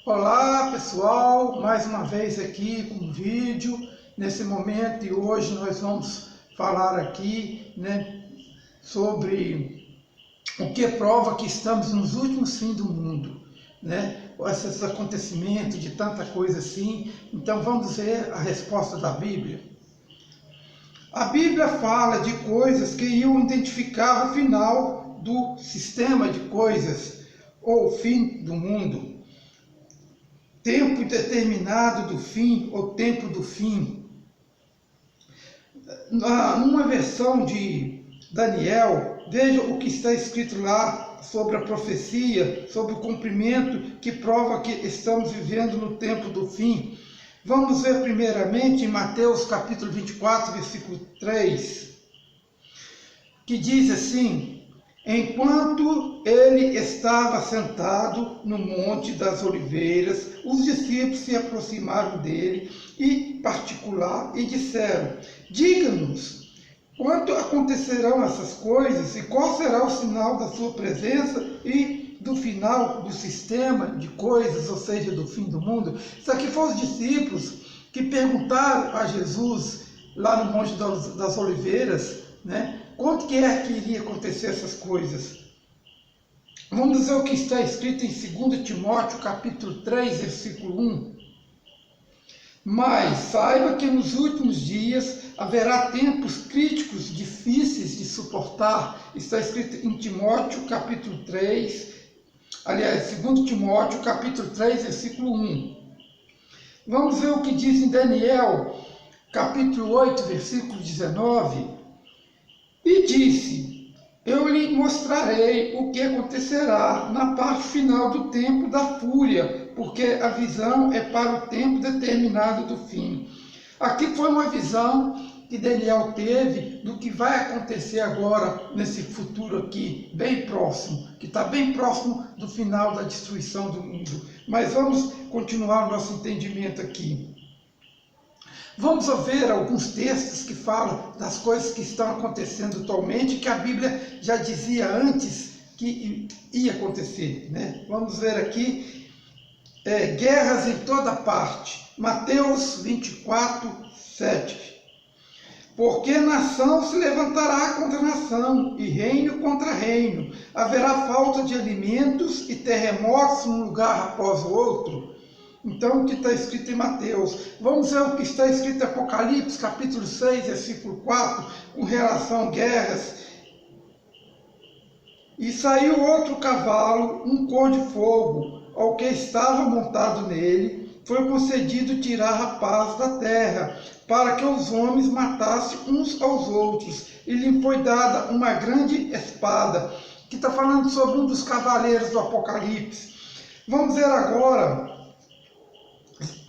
Olá pessoal, mais uma vez aqui com um vídeo nesse momento, e hoje nós vamos falar aqui, sobre o que prova que estamos nos últimos fins do mundo, esses acontecimentos de tanta coisa assim. Então vamos ver a resposta da Bíblia. A Bíblia fala de coisas que iam identificar o final do sistema de coisas, ou o fim do mundo. Tempo determinado do fim, ou tempo do fim. Numa versão de Daniel, veja o que está escrito lá sobre a profecia, sobre o cumprimento que prova que estamos vivendo no tempo do fim. Vamos ver primeiramente em Mateus capítulo 24, versículo 3, que diz assim: enquanto ele estava sentado no Monte das Oliveiras, os discípulos se aproximaram dele em particular e disseram: diga-nos, quando acontecerão essas coisas e qual será o sinal da sua presença e do final do sistema de coisas, ou seja, do fim do mundo? Isso aqui foram os discípulos que perguntaram a Jesus lá no Monte das Oliveiras, quando que iria acontecer essas coisas? Vamos ver o que está escrito em 2 Timóteo, capítulo 3, versículo 1. Mas saiba que nos últimos dias haverá tempos críticos, difíceis de suportar. Está escrito em Timóteo, capítulo 3, aliás, 2 Timóteo, capítulo 3, versículo 1. Vamos ver o que diz em Daniel, capítulo 8, versículo 19. E disse: eu lhe mostrarei o que acontecerá na parte final do tempo da fúria, porque a visão é para o tempo determinado do fim. Aqui foi uma visão que Daniel teve do que vai acontecer agora, nesse futuro aqui, bem próximo, que está bem próximo do final da destruição do mundo. Mas vamos continuar o nosso entendimento aqui. Vamos ver alguns textos que falam das coisas que estão acontecendo atualmente, que a Bíblia já dizia antes que ia acontecer. Vamos ver aqui, guerras em toda parte. Mateus 24, 7. Porque nação se levantará contra nação, e reino contra reino. Haverá falta de alimentos e terremotos um lugar após o outro. Então, o que está escrito em Mateus. Vamos ver o que está escrito em Apocalipse, capítulo 6, versículo 4, com relação a guerras. E saiu outro cavalo, um cor de fogo, ao que estava montado nele, foi concedido tirar a paz da terra, para que os homens matassem uns aos outros, e lhe foi dada uma grande espada, que está falando sobre um dos cavaleiros do Apocalipse. Vamos ver agora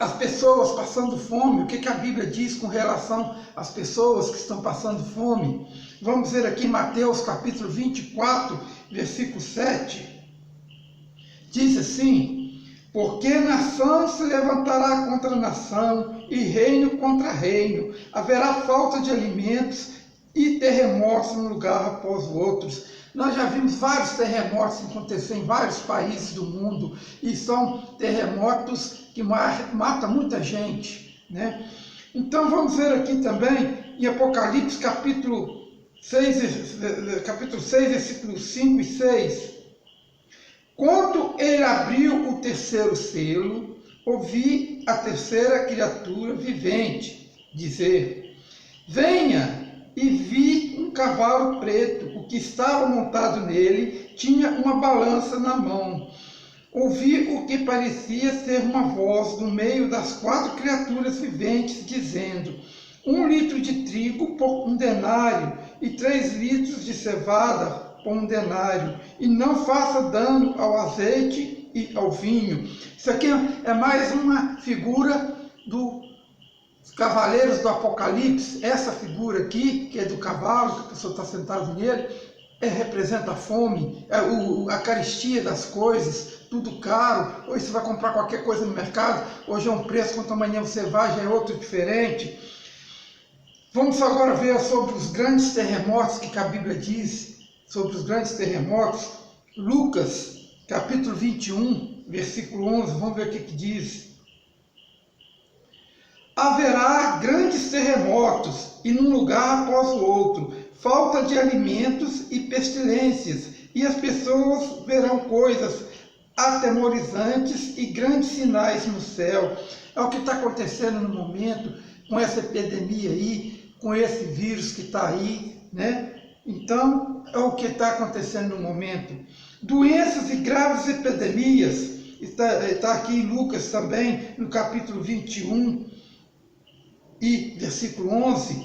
as pessoas passando fome, o que a Bíblia diz com relação às pessoas que estão passando fome. Vamos ver aqui Mateus capítulo 24, versículo 7. Diz assim: porque nação se levantará contra nação e reino contra reino. Haverá falta de alimentos e terremotos um lugar após o outro. Nós já vimos vários terremotos acontecer em vários países do mundo, e são terremotos que matam muita gente. Então vamos ver aqui também em Apocalipse capítulo 6, versículos 5 e 6. Quando ele abriu o terceiro selo, ouvi a terceira criatura vivente dizer: venha. E vi um cavalo preto, o que estava montado nele tinha uma balança na mão. Ouvi o que parecia ser uma voz no meio das 4 criaturas viventes, dizendo: 1 litro de trigo por 1 denário, e 3 litros de cevada por 1 denário, e não faça dano ao azeite e ao vinho. Isso aqui é mais uma figura dos cavaleiros do Apocalipse. Essa figura aqui, que é do cavalo, que a pessoa está sentada nele, representa a fome, a carestia das coisas, tudo caro. Hoje você vai comprar qualquer coisa no mercado, hoje é um preço, quando amanhã você vai já é outro diferente. Vamos agora ver sobre os grandes terremotos que a Bíblia diz, sobre os grandes terremotos. Lucas, capítulo 21, versículo 11, vamos ver o que diz. Haverá grandes terremotos, e num lugar após o outro, falta de alimentos e pestilências, e as pessoas verão coisas atemorizantes e grandes sinais no céu. É o que está acontecendo no momento, com essa epidemia aí, com esse vírus que está aí, né? Então, é o que está acontecendo no momento. Doenças e graves epidemias, está aqui em Lucas também, no capítulo 21 e versículo 11.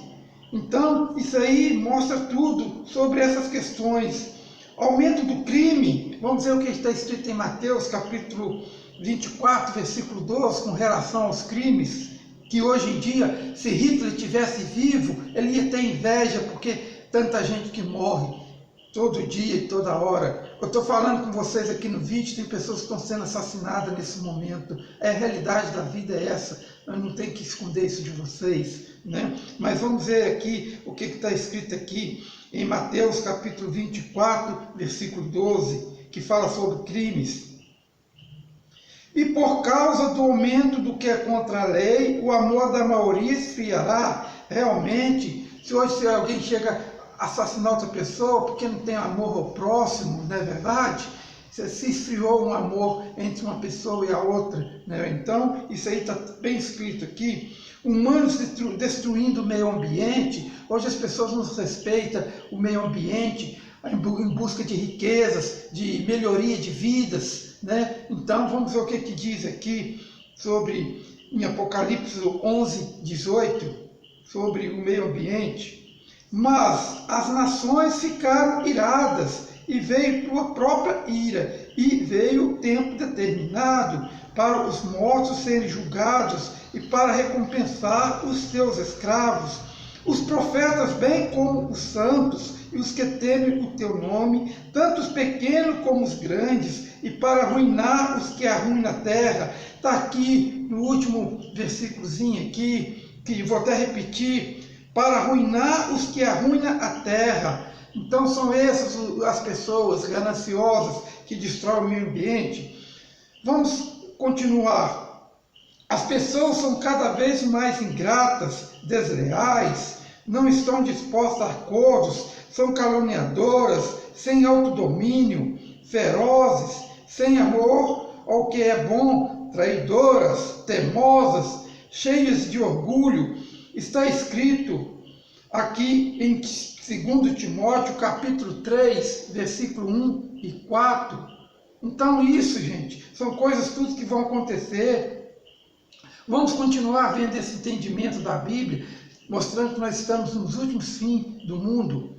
Então, isso aí mostra tudo sobre essas questões. Aumento do crime, vamos ver o que está escrito em Mateus, capítulo 24, versículo 12, com relação aos crimes, que hoje em dia, se Hitler tivesse vivo, ele ia ter inveja, porque tanta gente que morre todo dia e toda hora. Eu estou falando com vocês aqui no vídeo, tem pessoas que estão sendo assassinadas nesse momento. A realidade da vida é essa, eu não tenho que esconder isso de vocês, né? Mas vamos ver aqui o que está escrito aqui em Mateus capítulo 24, versículo 12, que fala sobre crimes. E por causa do aumento do que é contra a lei, o amor da maioria esfriará. Realmente, se hoje alguém chega a assassinar outra pessoa porque não tem amor ao próximo, não é verdade? Se esfriou um amor entre uma pessoa e a outra, né? Então, isso aí está bem escrito aqui. Humanos destruindo o meio ambiente. Hoje as pessoas não respeitam o meio ambiente em busca de riquezas, de melhoria de vidas, né? Então, vamos ver o que diz aqui sobre, em Apocalipse 11, 18, sobre o meio ambiente. Mas as nações ficaram iradas, e veio tua própria ira, e veio o tempo determinado para os mortos serem julgados e para recompensar os teus escravos, os profetas bem como os santos e os que temem o teu nome, tanto os pequenos como os grandes, e para arruinar os que arruinam a terra. Está aqui no último versículozinho aqui, que vou até repetir, para arruinar os que arruinam a terra. Então são essas as pessoas gananciosas que destroem o meio ambiente. Vamos continuar. As pessoas são cada vez mais ingratas, desleais, não estão dispostas a acordos, são caluniadoras, sem autodomínio, ferozes, sem amor ao que é bom, traidoras, temosas, cheias de orgulho. Está escrito aqui em 2 Timóteo, capítulo 3, versículo 1 e 4. Então isso, gente, são coisas tudo que vão acontecer. Vamos continuar vendo esse entendimento da Bíblia, mostrando que nós estamos nos últimos fins do mundo.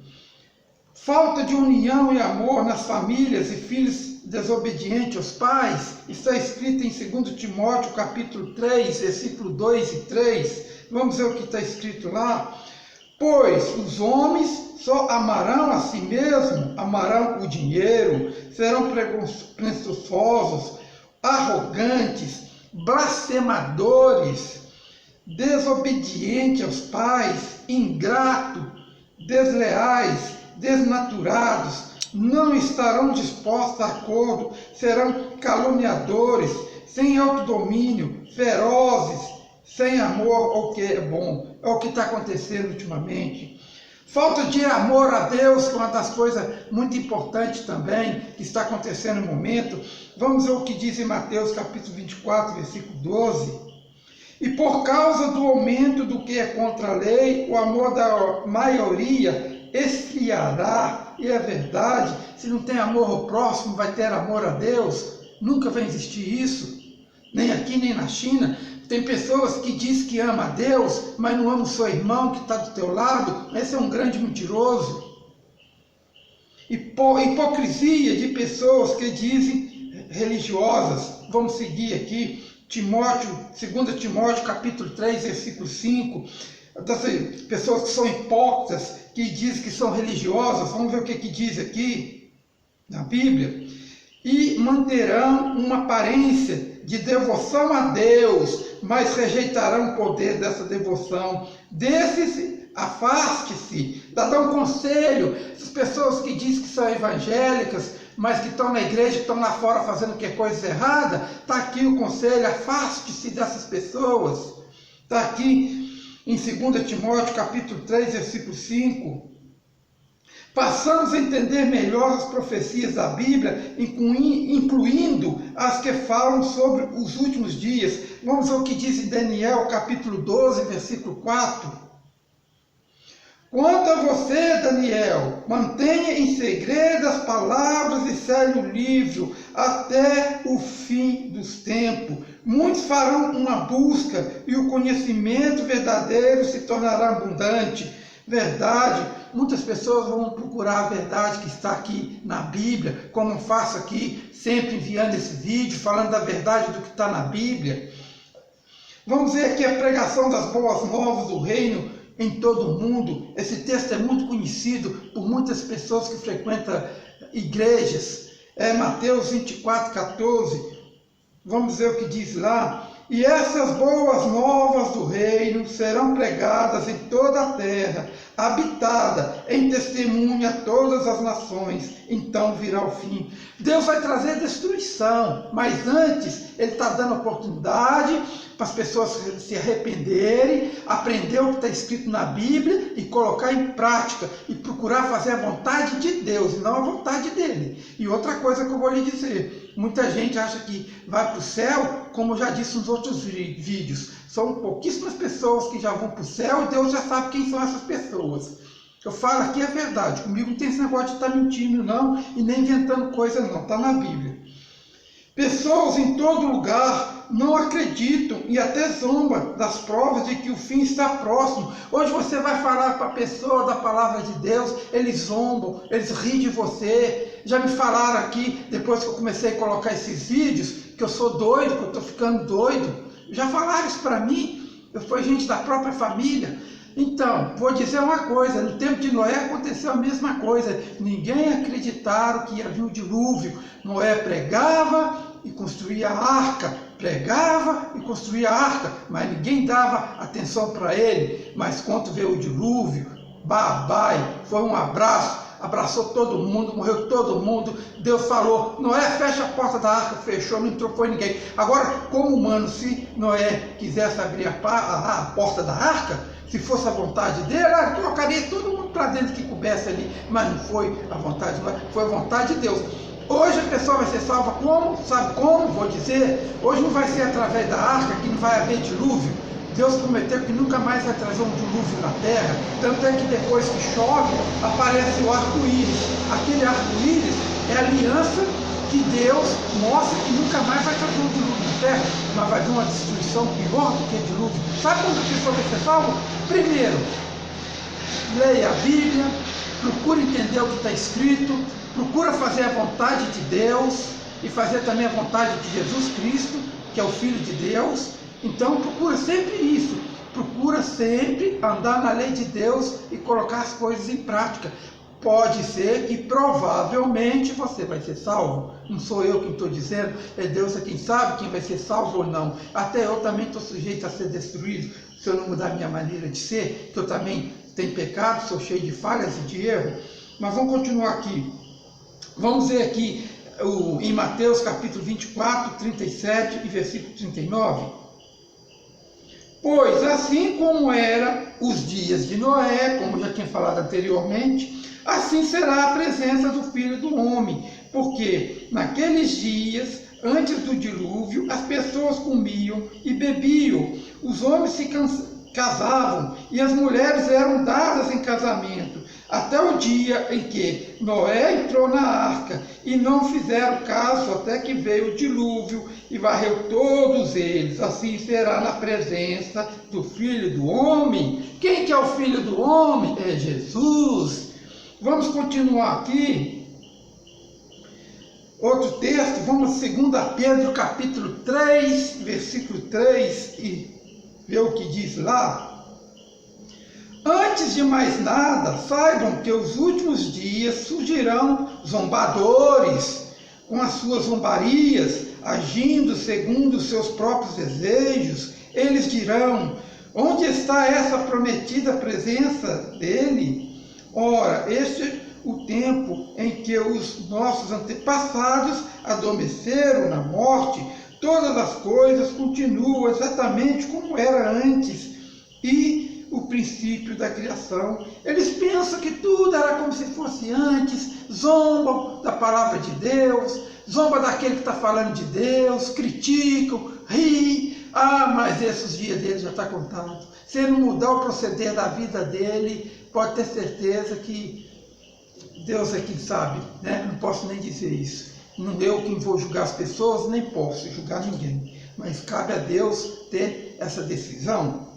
Falta de união e amor nas famílias e filhos desobedientes aos pais. Está escrito em 2 Timóteo, capítulo 3, versículo 2 e 3. Vamos ver o que está escrito lá. Pois os homens só amarão a si mesmos, amarão o dinheiro, serão presunçosos, arrogantes, blasfemadores, desobedientes aos pais, ingratos, desleais, desnaturados, não estarão dispostos a acordo, serão caluniadores, sem autodomínio, ferozes, sem amor ao que é bom. É o que está acontecendo ultimamente. Falta de amor a Deus, que é uma das coisas muito importantes também, que está acontecendo no momento. Vamos ver o que diz em Mateus capítulo 24, versículo 12. E por causa do aumento do que é contra a lei, o amor da maioria esfriará. E é verdade, se não tem amor ao próximo, vai ter amor a Deus? Nunca vai existir isso, nem aqui nem na China. Tem pessoas que dizem que ama a Deus, mas não ama o seu irmão que está do teu lado. Esse é um grande mentiroso. Hipocrisia de pessoas que dizem religiosas. Vamos seguir aqui, 2 Timóteo, capítulo 3, versículo 5. Dessas pessoas que são hipócritas, que dizem que são religiosas. Vamos ver o que diz aqui na Bíblia. E manterão uma aparência de devoção a Deus, mas rejeitarão o poder dessa devoção. Desses, afaste-se. Dá um conselho. Essas pessoas que dizem que são evangélicas, mas que estão na igreja, que estão lá fora fazendo coisas erradas, está aqui o conselho: afaste-se dessas pessoas. Está aqui em 2 Timóteo capítulo 3, versículo 5. Passamos a entender melhor as profecias da Bíblia, incluindo as que falam sobre os últimos dias. Vamos ao que diz em Daniel capítulo 12, versículo 4. Quanto a você, Daniel, mantenha em segredo as palavras e sele o livro até o fim dos tempos. Muitos farão uma busca e o conhecimento verdadeiro se tornará abundante. Verdade, muitas pessoas vão procurar a verdade que está aqui na Bíblia, como eu faço aqui, sempre enviando esse vídeo, falando da verdade do que está na Bíblia. Vamos ver aqui a pregação das boas novas do reino em todo o mundo. Esse texto é muito conhecido por muitas pessoas que frequentam igrejas. É Mateus 24, 14. Vamos ver o que diz lá. E essas boas novas do reino serão pregadas em toda a terra, habitada em testemunha a todas as nações, então virá o fim. Deus vai trazer destruição, mas antes Ele está dando oportunidade para as pessoas se arrependerem, aprender o que está escrito na Bíblia e colocar em prática, e procurar fazer a vontade de Deus, não a vontade dele. E outra coisa que eu vou lhe dizer: muita gente acha que vai para o céu, como eu já disse nos outros vídeos, são pouquíssimas pessoas que já vão para o céu e Deus já sabe quem são essas pessoas. Eu falo aqui a verdade, comigo não tem esse negócio de estar mentindo não, e nem inventando coisa não, está na Bíblia. Pessoas em todo lugar não acreditam e até zombam das provas de que o fim está próximo. Hoje você vai falar para a pessoa da palavra de Deus, eles zombam, eles riem de você. Já me falaram aqui, depois que eu comecei a colocar esses vídeos, que eu sou doido, que eu estou ficando doido. Já falaram isso para mim, foi gente da própria família. Então, vou dizer uma coisa: no tempo de Noé aconteceu a mesma coisa. Ninguém acreditava que ia vir o dilúvio. Noé pregava e construía a arca, pregava e construía a arca, mas ninguém dava atenção para ele. Mas quando veio o dilúvio, babai, foi um abraço, abraçou todo mundo, morreu todo mundo. Deus falou: Noé, fecha a porta da arca, fechou, não entrou foi ninguém. Agora, como humano, se Noé quisesse abrir a porta da arca, se fosse a vontade dele, ele colocaria todo mundo para dentro que coubesse ali, mas não foi a vontade de Noé, foi a vontade de Deus. Hoje a pessoa vai ser salva como? Sabe como? Vou dizer: hoje não vai ser através da arca, que não vai haver dilúvio. Deus prometeu que nunca mais vai trazer um dilúvio na terra, tanto é que depois que chove, aparece o arco-íris. Aquele arco-íris é a aliança que Deus mostra que nunca mais vai trazer um dilúvio na terra, mas vai vir uma destruição pior do que dilúvio. Sabe quando a pessoa vai ser salva? Primeiro, leia a Bíblia, procure entender o que está escrito, procura fazer a vontade de Deus e fazer também a vontade de Jesus Cristo, que é o Filho de Deus. Então procura sempre isso, procura sempre andar na lei de Deus e colocar as coisas em prática. Pode ser que provavelmente você vai ser salvo. Não sou eu quem estou dizendo, é Deus quem sabe quem vai ser salvo ou não. Até eu também estou sujeito a ser destruído, se eu não mudar minha maneira de ser, que eu também tenho pecado, sou cheio de falhas e de erro. Mas vamos continuar aqui. Vamos ver aqui em Mateus capítulo 24, 37 e versículo 39. Pois assim como eram os dias de Noé, como já tinha falado anteriormente, assim será a presença do Filho do Homem, porque naqueles dias, antes do dilúvio, as pessoas comiam e bebiam, os homens se casavam e as mulheres eram dadas em casamento, até o dia em que Noé entrou na arca, e não fizeram caso até que veio o dilúvio e varreu todos eles. Assim será na presença do Filho do Homem. Quem que é o Filho do Homem? É Jesus. Vamos continuar aqui. Outro texto, vamos a 2 Pedro capítulo 3, versículo 3, e ver o que diz lá. Antes de mais nada, saibam que os últimos dias surgirão zombadores, com as suas zombarias, agindo segundo os seus próprios desejos. Eles dirão: onde está essa prometida presença dele? Ora, este o tempo em que os nossos antepassados adormeceram na morte, todas as coisas continuam exatamente como era antes e o princípio da criação. Eles pensam que tudo era como se fosse antes, zombam da palavra de Deus, zombam daquele que está falando de Deus, criticam, riem. Mas esses dias dele já está contado. Se ele não mudar o proceder da vida dele, pode ter certeza que Deus é quem sabe, né? Não posso nem dizer isso. Não eu quem vou julgar as pessoas, nem posso julgar ninguém. Mas cabe a Deus ter essa decisão.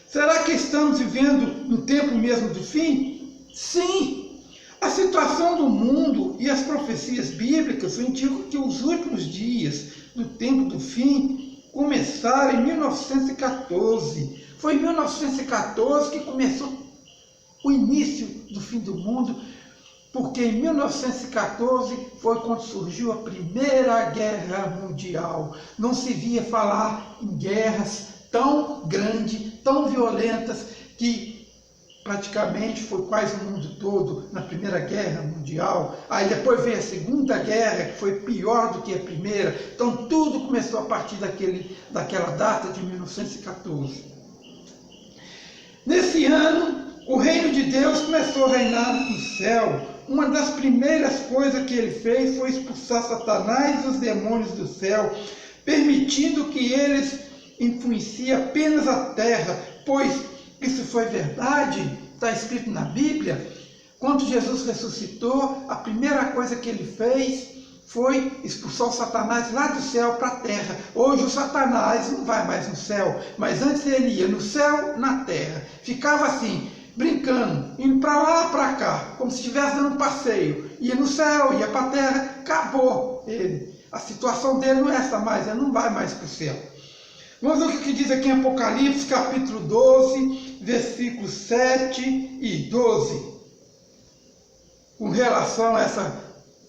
Será que estamos vivendo no tempo mesmo do fim? Sim! A situação do mundo e as profecias bíblicas indicam que os últimos dias do tempo do fim começaram em 1914. Foi em 1914 que começou o início do fim do mundo, porque em 1914 foi quando surgiu a Primeira Guerra Mundial. Não se via falar em guerras tão grandes, tão violentas, que praticamente foi quase o mundo todo na Primeira Guerra Mundial. Aí depois veio a Segunda Guerra, que foi pior do que a Primeira. Então tudo começou a partir daquela data de 1914. Nesse ano, o reino de Deus começou a reinar no céu. Uma das primeiras coisas que ele fez foi expulsar Satanás e os demônios do céu, permitindo que eles influenciem apenas a terra, pois isso foi verdade, está escrito na Bíblia. Quando Jesus ressuscitou, a primeira coisa que ele fez foi expulsar o Satanás lá do céu para a terra. Hoje o Satanás não vai mais no céu, mas antes ele ia no céu, na terra. Ficava assim, brincando, indo para lá, para cá, como se estivesse dando um passeio. Ia no céu, ia para a terra, acabou ele. A situação dele não é essa mais, ele não vai mais para o céu. Vamos ver o que diz aqui em Apocalipse, capítulo 12, versículos 7 e 12. Com relação a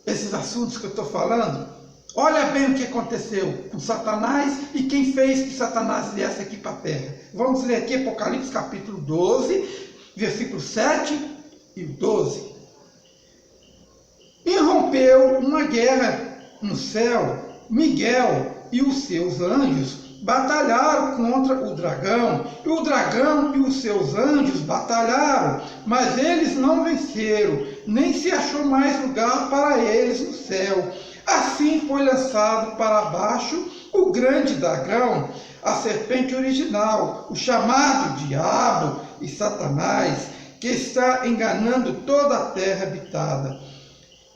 esses assuntos que eu estou falando, olha bem o que aconteceu com Satanás e quem fez que Satanás viesse aqui para a terra. Vamos ler aqui Apocalipse, capítulo 12, versículos 7 e 12. Irrompeu uma guerra no céu. Miguel e os seus anjos batalharam contra o dragão, e o dragão e os seus anjos batalharam, mas eles não venceram, nem se achou mais lugar para eles no céu. Assim foi lançado para baixo o grande dragão, a serpente original, o chamado Diabo e Satanás, que está enganando toda a terra habitada.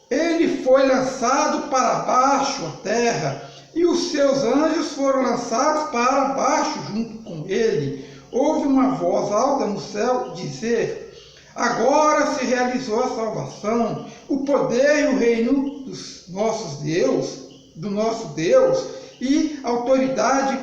Ele foi lançado para baixo a terra, e os seus anjos foram lançados para baixo junto com ele. Houve uma voz alta no céu dizer: agora se realizou a salvação, o poder e o reino dos nossos Deus, do nosso Deus, e a autoridade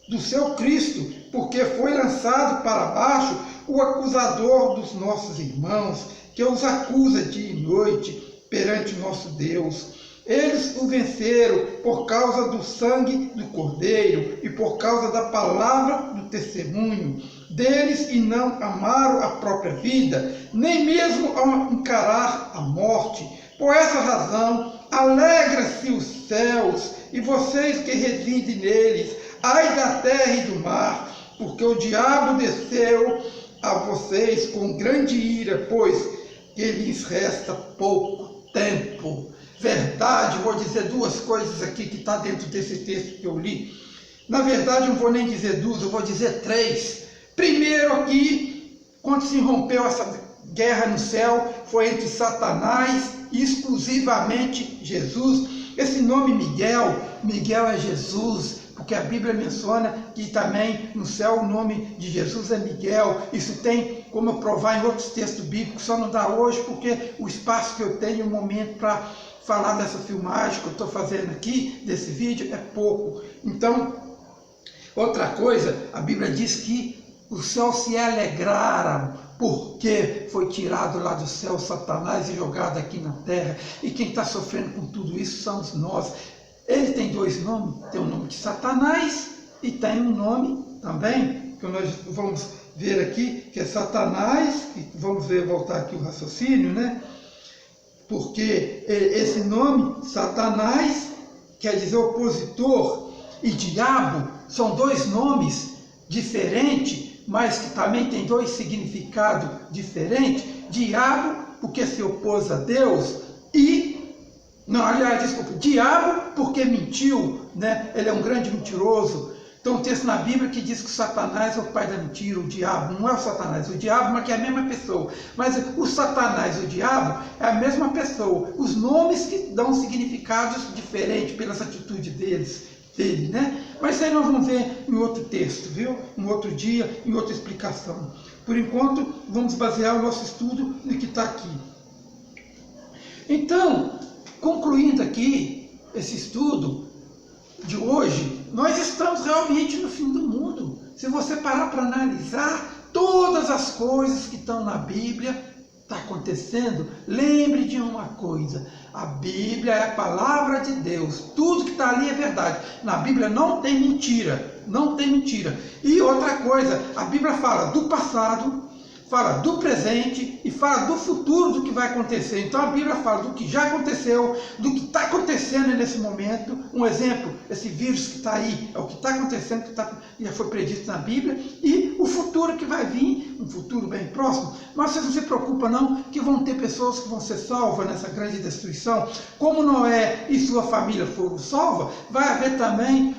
do seu Cristo, porque foi lançado para baixo o acusador dos nossos irmãos, que os acusa dia e noite perante nosso Deus. Eles o venceram por causa do sangue do Cordeiro e por causa da palavra do testemunho deles, e não amaram a própria vida, nem mesmo ao encarar a morte. Por essa razão, alegra-se os céus e vocês que residem neles, ai da terra e do mar, porque o diabo desceu a vocês com grande ira, pois que lhes resta pouco tempo. Verdade, vou dizer duas coisas aqui que está dentro desse texto que eu li. Na verdade, eu não vou nem dizer duas, eu vou dizer três. Primeiro aqui, quando se rompeu essa guerra no céu, foi entre Satanás e exclusivamente Jesus. Esse nome Miguel é Jesus, porque a Bíblia menciona que também no céu o nome de Jesus é Miguel. Isso tem como eu provar em outros textos bíblicos, só não dá hoje porque o espaço que eu tenho, o momento para falar dessa filmagem que eu estou fazendo aqui, desse vídeo, é pouco. Então, outra coisa, a Bíblia diz que os céus se alegraram porque foi tirado lá do céu Satanás e jogado aqui na terra. E quem está sofrendo com tudo isso somos nós. Ele tem dois nomes, tem o nome de Satanás e tem um nome também, que nós vamos ver aqui, que é Satanás, que vamos ver, voltar aqui o raciocínio, né? porque esse nome, Satanás, quer dizer opositor, e diabo, são dois nomes diferentes, mas que também tem dois significados diferentes. Diabo, porque se opôs a Deus, diabo, porque mentiu, né? Ele é um grande mentiroso. Tem um texto na Bíblia que diz que Satanás é o pai da mentira, o diabo. Não é o Satanás, o diabo, mas que é a mesma pessoa. Mas o Satanás e o diabo é a mesma pessoa. Os nomes que dão significados diferentes pelas atitudes dele, né? Mas isso aí nós vamos ver em outro texto, viu? Em outro dia, em outra explicação. Por enquanto, vamos basear o nosso estudo no que está aqui. Então, concluindo aqui esse estudo de hoje, nós estamos realmente no fim do mundo. Se você parar para analisar todas as coisas que estão na Bíblia, está acontecendo, lembre de uma coisa: a Bíblia é a palavra de Deus, tudo que está ali é verdade. Na Bíblia não tem mentira, não tem mentira. E outra coisa, a Bíblia fala do passado, fala do presente e fala do futuro, do que vai acontecer. Então a Bíblia fala do que já aconteceu, do que está acontecendo nesse momento. Um exemplo, esse vírus que está aí, é o que está acontecendo, que já foi predito na Bíblia, e o futuro que vai vir, um futuro bem próximo. Mas vocês não se preocupam não, que vão ter pessoas que vão ser salvas nessa grande destruição. Como Noé e sua família foram salvas, vai haver também,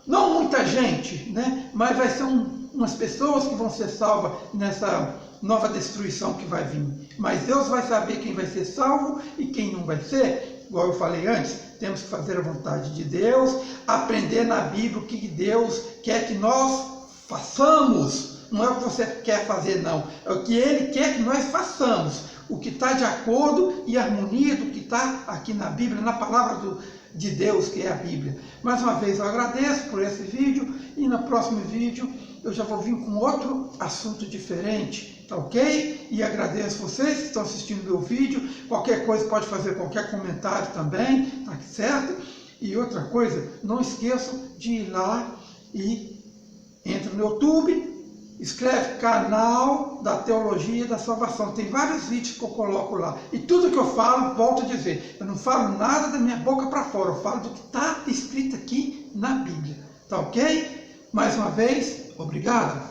não muita gente, né? Mas vai ser umas pessoas que vão ser salvas nessa nova destruição que vai vir. Mas Deus vai saber quem vai ser salvo e quem não vai ser. Igual eu falei antes, temos que fazer a vontade de Deus, aprender na Bíblia o que Deus quer que nós façamos. Não é o que você quer fazer, não. É o que Ele quer que nós façamos. O que está de acordo e harmonia do que está aqui na Bíblia, na palavra de Deus, que é a Bíblia. Mais uma vez eu agradeço por esse vídeo, e no próximo vídeo eu já vou vir com outro assunto diferente, tá ok? E agradeço vocês que estão assistindo meu vídeo. Qualquer coisa pode fazer qualquer comentário também, tá certo? E outra coisa, não esqueçam de ir lá e entra no YouTube, escreve Canal da Teologia da Salvação. Tem vários vídeos que eu coloco lá. E tudo que eu falo, volto a dizer, eu não falo nada da minha boca para fora, eu falo do que está escrito aqui na Bíblia. Tá ok? Mais uma vez, obrigado.